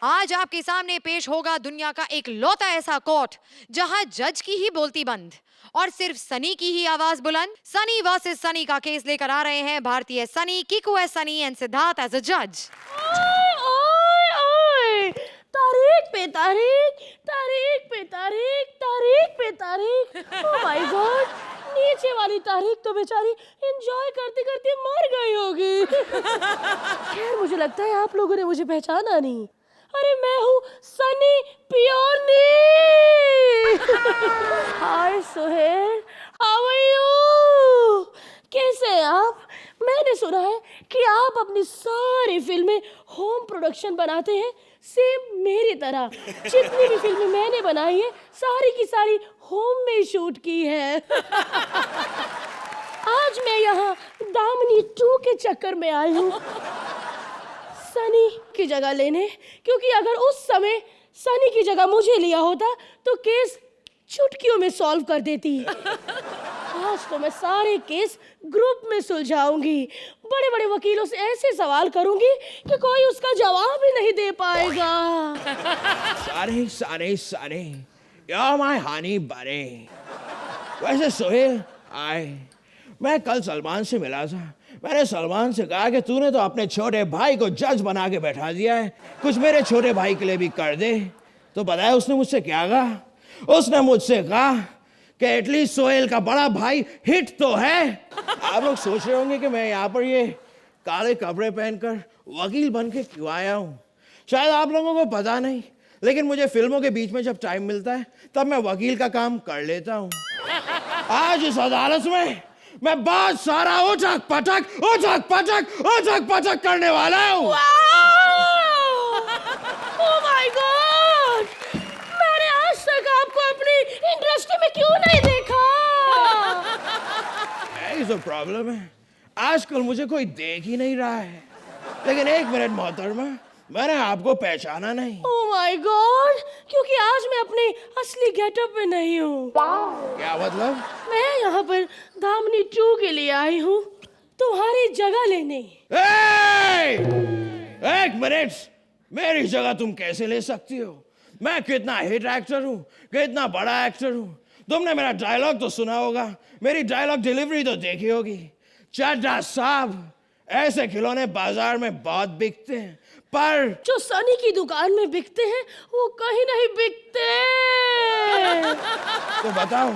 आज आपके सामने पेश होगा दुनिया का एक लौता ऐसा कोर्ट जहां जज की ही बोलती बंद और सिर्फ सनी की ही आवाज बुलंद। सनी वर्सेस सनी का केस लेकर आ रहे हैं भारतीय Sunny, Kiku as Sunny and Siddharth as a जज। तारीख पे तारीख, तारीख पे तारीख, तारीख पे तारीख। ओह माय गॉड, नीचे वाली तारीख तो बेचारी एंजॉय करते करते मर गई होगी। खैर मुझे लगता है आप लोगों ने मुझे पहचाना नहीं। अरे मैं हूँ सनी पियोनी। Hi Sohail, how are you? कैसे हैं आप? मैंने सुना है कि आप अपनी सारी फिल्में होम प्रोडक्शन बनाते हैं, सेम मेरी तरह। जितनी भी फिल्में मैंने बनाई है सारी की सारी होम में शूट की है। आज मैं यहाँ दामिनी 2 के चक्कर में आई हूँ सनी की जगह लेने, क्योंकि अगर उस समय सनी की जगह मुझे लिया होता तो केस चुटकियों में सॉल्व कर देती। आज तो मैं सारे केस ग्रुप में सुलझाऊंगी, बड़े बड़े वकीलों से ऐसे सवाल करूंगी कि कोई उसका जवाब ही नहीं दे पाएगा। सारे सारे सारे यार माय हनी बने। वैसे सोहेल, मैं कल सलमान से मिला था। मैंने सलमान से कहा कि तूने तो अपने छोटे भाई को जज बना के बैठा दिया है, कुछ मेरे छोटे भाई के लिए भी कर दे। तो पता है उसने मुझसे क्या कहा? उसने मुझसे कहा कि एटलीस्ट सोहेल का बड़ा भाई हिट तो है। आप लोग सोच रहे होंगे कि मैं यहाँ पर ये काले कपड़े पहनकर वकील बन के क्यों आया हूँ। शायद आप लोगों को पता नहीं, लेकिन मुझे फिल्मों के बीच में जब टाइम मिलता है तब मैं वकील का काम कर लेता हूँ। आज इस अदालत में मैं बहुत सारा उठक पटक करने वाला हूँ। ओह माय गॉड, मैंने आज तक आपको अपनी इंडस्ट्री में क्यों नहीं देखा? यही तो प्रॉब्लम है, आजकल मुझे कोई देख ही नहीं रहा है। लेकिन एक मिनट मोहतरमा, मैंने आपको पहचाना नहीं। ओह माय गॉड, क्योंकि आज मैं अपने असली गेटअप में नहीं हूँ। क्या मतलब? मैं यहाँ पर दामिनी 2 के लिए आई हूँ, तुम्हारी जगह लेने। एक मिनट, मेरी जगह तुम कैसे ले सकती हो? मैं कितना हिट एक्टर हूँ, कितना बड़ा एक्टर हूँ। तुमने मेरा डायलॉग तो सुना होगा, मेरी डायलॉग डिलीवरी तो देखी होगी। चड्ढा साहब, ऐसे खिलौने बाजार में बहुत बिकते हैं, पर जो सनी की दुकान में बिकते हैं वो कहीं नहीं बिकते। तो बताओ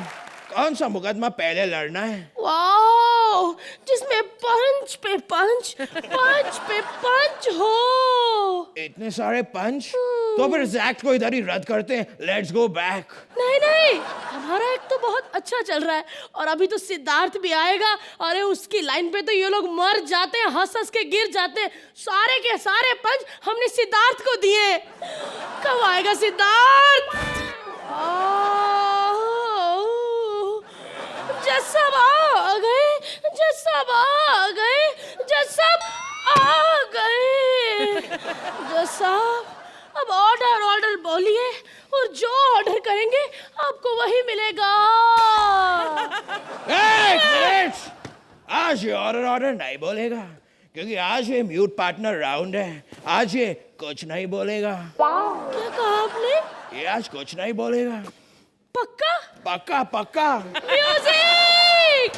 कौन सा मुकदमा पहले लड़ना है? वाओ, जिसमें पंच पे पंच, पंच पे पंच हो। इतने सारे पंच? तो फिर इस एक्ट को इधर ही रद्द करते हैं। Let's go back. नहीं नहीं, हमारा एक्ट तो बहुत अच्छा चल रहा है और अभी तो सिद्धार्थ भी आएगा। अरे उसकी लाइन पे तो ये लोग मर जाते हैं, हंस हंस के गिर जाते हैं। सारे के सारे पंच हमने सिद्धार्थ को दिए। कब आएगा सिद्धार्थ? जज साहब आ गए, जज साहब आ गए, जज साहब आ गए। जज साहब अब ऑर्डर बोलिए और जो ऑर्डर करेंगे आपको वही मिलेगा। एक मिनट, आज ये ऑर्डर नहीं बोलेगा, क्योंकि आज ये म्यूट पार्टनर राउंड है। आज ये कुछ नहीं बोलेगा। क्या कहा आपने? ये आज कुछ नहीं बोलेगा। पक्का? पक्का पक्का। म्यूजिक!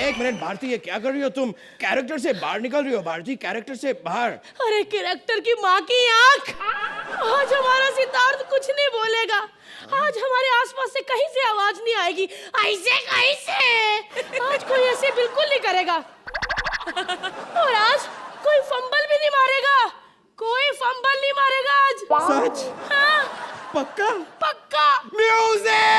एक मिनट भारती, ये क्या कर रही हो तुम? कैरेक्टर से बाहर निकल रही हो भारती, कैरेक्टर से बाहर। अरे कैरेक्टर की माँ की आँख, आज हमारा सिद्धार्थ कुछ नहीं बोलेगा। आज हमारे आसपास से कहीं से आवाज नहीं आएगी। ऐसे कैसे? आज कोई ऐसे बिल्कुल नहीं करेगा। और आज कोई फंबल भी नहीं मारेगा, कोई फंबल नहीं मारेगा आज। सच? हाँ, पक्का? पक्का। म्यूजिक!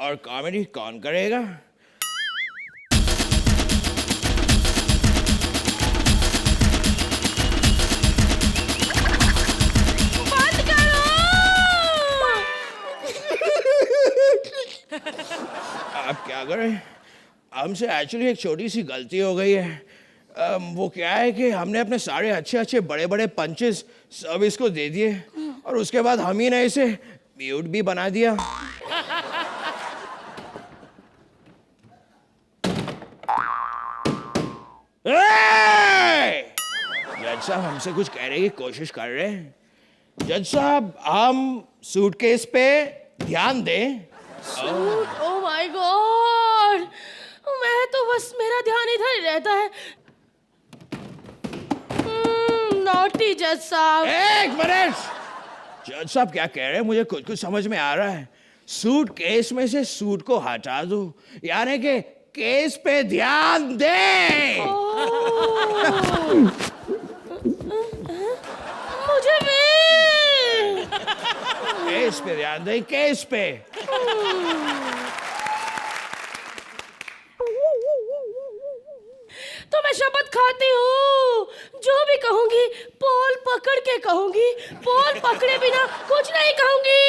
और कॉमेडी कौन करेगा? करें, हमसे एक्चुअली एक छोटी सी गलती हो गई है। वो क्या है कि हमने अपने सारे अच्छे अच्छे बड़े बड़े पंचेस सर्विस को दे दिए और उसके बाद हम ही ने इसे म्यूट भी बना दिया। जज साहब हमसे कुछ कहने की कोशिश कर रहे हैं। जज साहब हम सूटकेस पे ध्यान दें। ओह माय गॉड, मैं तो बस मेरा ध्यान इधर ही रहता है। नॉटी जज साहब। एक मिनट, जज साहब क्या कह रहे हैं मुझे कुछ कुछ समझ में आ रहा है। सूटकेस में से सूट को हटा दो, यानी कि केस पे ध्यान दे। मुझे भी केस पे ध्यान दे, केस पे। तो मैं शपथ खाती हूँ, जो भी कहूंगी पोल पकड़ के कहूंगी, पोल पकड़े बिना कुछ नहीं कहूंगी।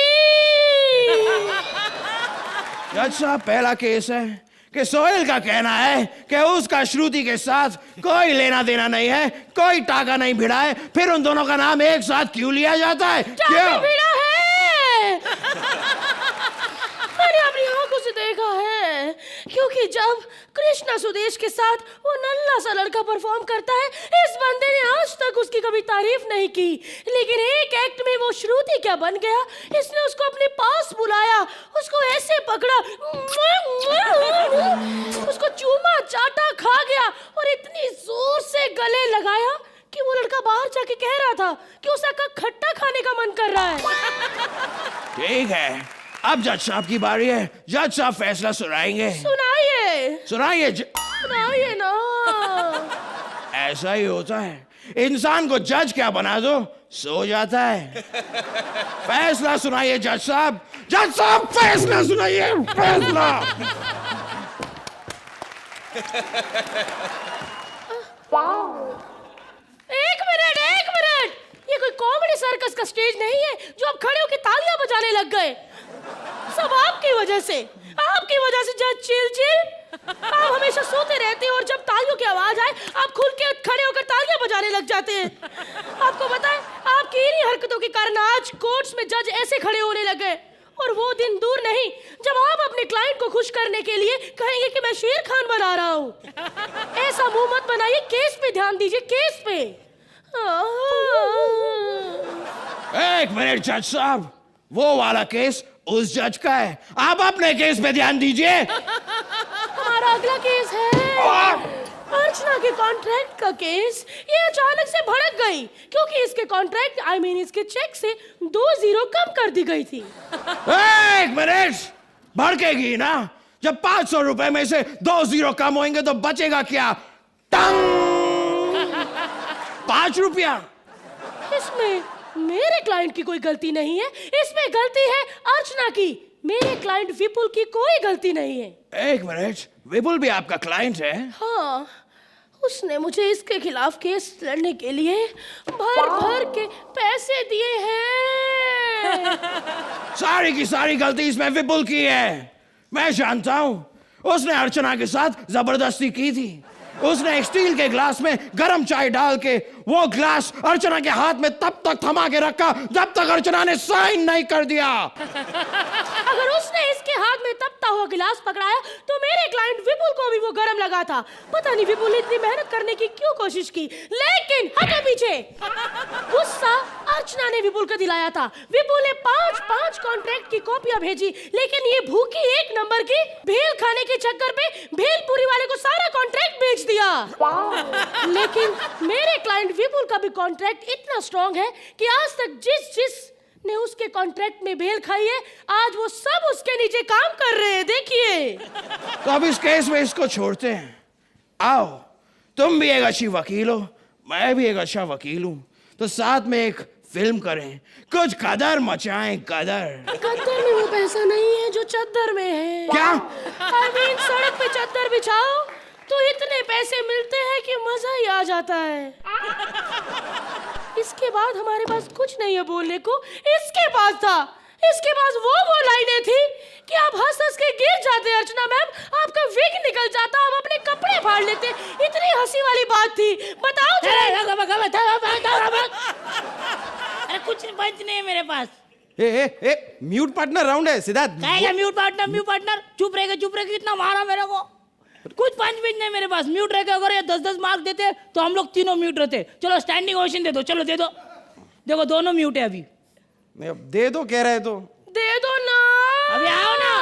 जज साहब पहला केस है कि सोहेल का कहना है कि उसका श्रुति के साथ कोई लेना देना नहीं है, कोई टाका नहीं भिड़ा है, फिर उन दोनों का नाम एक साथ क्यों लिया जाता है? क्यों भिड़ा है? मैंने अपनी आंखों से देखा है, क्योंकि जब कृष्णा सुदेश के साथ वो नल्ला सा लड़का परफॉर्म करता है, इस बंदे ने आज तक उसकी कभी तारीफ नहीं की, लेकिन एक एक्ट में वो श्रुति क्या बन गया। इसने उसको अपने पास बुलाया, उसको ऐसे पकड़ा, उसको चूमा चाटा खा गया और इतनी जोर से गले लगाया कि वो लड़का बाहर जाके कह रहा था कि उसे खट्टा खाने का मन कर रहा है। ठीक है, अब जज साहब की बारी है। जज साहब फैसला सुनाएंगे। सुनाइए सुनाइए सुनाइए ना। ऐसा ही होता है, इंसान को जज क्या बना दो सो जाता है। फैसला सुनाइए जज साहब। जज साहब फैसला सुनाइए, फैसला। एक मिनट, ये कोई कॉमेडी सर्कस का स्टेज नहीं है जो आप खड़े होकर तालियां बजाने लग गए। सब आपकी वजह से जज चिल। आप हमेशा सोते रहते हैं और जब तालियों की आवाज आए आप खुल के खड़े होकर तालियां बजाने लग जाते हैं। आपको पता है, आपकी इन्हीं हरकतों के कारण आज कोर्ट्स में जज ऐसे खड़े होने लग गए। और वो दिन दूर नहीं जब आप अपने क्लाइंट को खुश करने के लिए कहेंगे कि मैं शेर खान बना रहा हूँ। ऐसा मुंह मत बनाइए, केस पे ध्यान दीजिए, केस पे। एक मिनट जज साहब, वो वाला केस उस जज का है, आप अपने केस पे ध्यान दीजिए। हमारा अगला केस है अर्चना के कॉन्ट्रैक्ट का केस। ये अचानक से भड़क गई क्योंकि इसके कॉन्ट्रैक्ट इसके चेक से 2 जीरो कम कर दी गई थी। एक मिनट, भड़केगी ना? जब 500 रुपए में से 2 जीरो कम होंगे तो बचेगा क्या? टंग 5 रुपया। इसमें मेरे क्लाइंट की कोई गलती नहीं है, इसमें गलती है अर्चना की। मेरे क्लाइंट विपुल की कोई गलती नहीं है। एक मिनट, विपुल भी आपका क्लाइंट है? हाँ, उसने मुझे इसके खिलाफ केस लड़ने के लिए भर भर के पैसे दिए हैं। सारी की सारी गलती इसमें विपुल की है। मैं जानता हूं, उसने अर्चना के साथ जबरदस्ती की थी। उसने एक स्टील के ग्लास में गरम चाय डाल के वो ग्लास अर्चना के हाथ में तब तक थमा के रखा जब तक अर्चना ने साइन नहीं कर दिया। अगर उसने इसके हाथ में तपता हुआ गिलास पकड़ाया तो मेरे क्लाइंट विपुल को भी वो गरम लगा था। पता नहीं विपुल ने इतनी मेहनत करने की क्यों कोशिश की, लेकिन हटो पीछे। गुस्सा अर्चना ने विपुल को दिलाया था। विपुल ने 5 कॉन्ट्रैक्ट की कॉपियां भेजी, लेकिन ये भूखी 1 नंबर की भेल खाने के चक्कर में भेलपुरी वाले को सारा कॉन्ट्रैक्ट बेच दिया। लेकिन मेरे क्लाइंट विपुल का भी कॉन्ट्रैक्ट इतना स्ट्रॉन्ग है कि आज तक जिस ने उसके कॉन्ट्रैक्ट में भेल खाई है, आज वो सब उसके नीचे काम कर रहे हैं। देखिए, तो अब इस केस में इसको छोड़ते हैं। आओ, तुम भी एक अच्छी वकील हो, मैं भी एक अच्छा वकील हूं, तो साथ में एक फिल्म करें, कुछ कदर मचाएं। कदर में वो पैसा नहीं है जो चद्दर में है। क्या? सड़क पे चद्दर बिछाओ तो इतने पैसे मिलते हैं कि मजा ही आ जाता है। इसके बाद हमारे पास कुछ नहीं है बोलने को। इसके पास था, इसके बाद वो लाइनें थी कि आप हंस हंस के गिर जाते अर्चना मैम, आपका विग निकल जाता, आप अपने कपड़े फाड़ लेते, इतनी हंसी वाली बात थी। बताओ अरे कुछ पंच नहीं है मेरे पास। ए म्यूट पार्टनर राउंड है सिद्धार्थ। कहेगा म्यूट पार्टनर चुप रहेगा कितना मारा मेरे को। कुछ पंच भी नहीं मेरे पास। म्यूट रहेगा, अगर ये 10-10 मार्क देते तो हम लोग तीनों म्यूट रहते। चलो स्टैंडिंग ओवेशन दे दो, चलो दे दो। देखो दोनों म्यूट है अभी। नहीं, अब दे दो कह रहे तो दे दो ना, अभी आओ ना।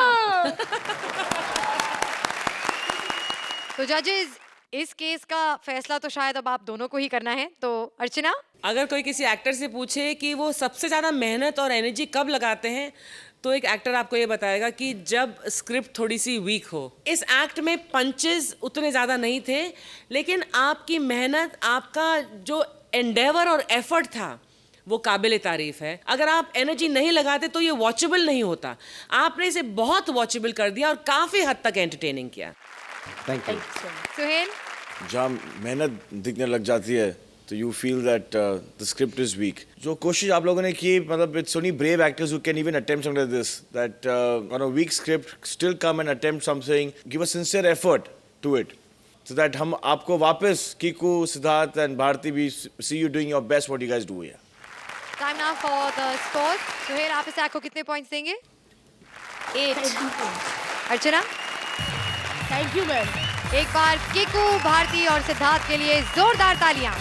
तो जजेस, इस केस का फैसला तो शायद अब आप दोनों को ही करना है। तो अर्चना, अगर कोई किसी एक्टर से पूछे कि वो सबसे ज़्यादा मेहनत और एनर्जी कब लगाते हैं, तो एक एक्टर आपको ये बताएगा कि जब स्क्रिप्ट थोड़ी सी वीक हो। इस एक्ट में पंचेस उतने ज़्यादा नहीं थे, लेकिन आपकी मेहनत, आपका जो एंडेवर और एफर्ट था वो काबिल तारीफ है। अगर आप एनर्जी नहीं लगाते तो ये वॉचेबल नहीं होता। आपने इसे बहुत वॉचेबल कर दिया और काफ़ी हद तक एंटरटेनिंग किया। Thank you. सुहेल, जहाँ मेहनत दिखने लग जाती है तो you feel that the script is weak. जो कोशिश आप लोगों ने की, मतलब it's only brave actors who can even attempt something like this, that on a weak script still come and attempt something, give a sincere effort to it, so that हम आपको वापस कीकू, सिद्धार्थ एंड भारती भी see you doing your best what you guys do here. Time now for the score. Suhail, आप इस act को कितने points देंगे? 8। अर्चना, thank you ma'am. एक बार किकू, भारती और सिद्धार्थ के लिए जोरदार तालियां।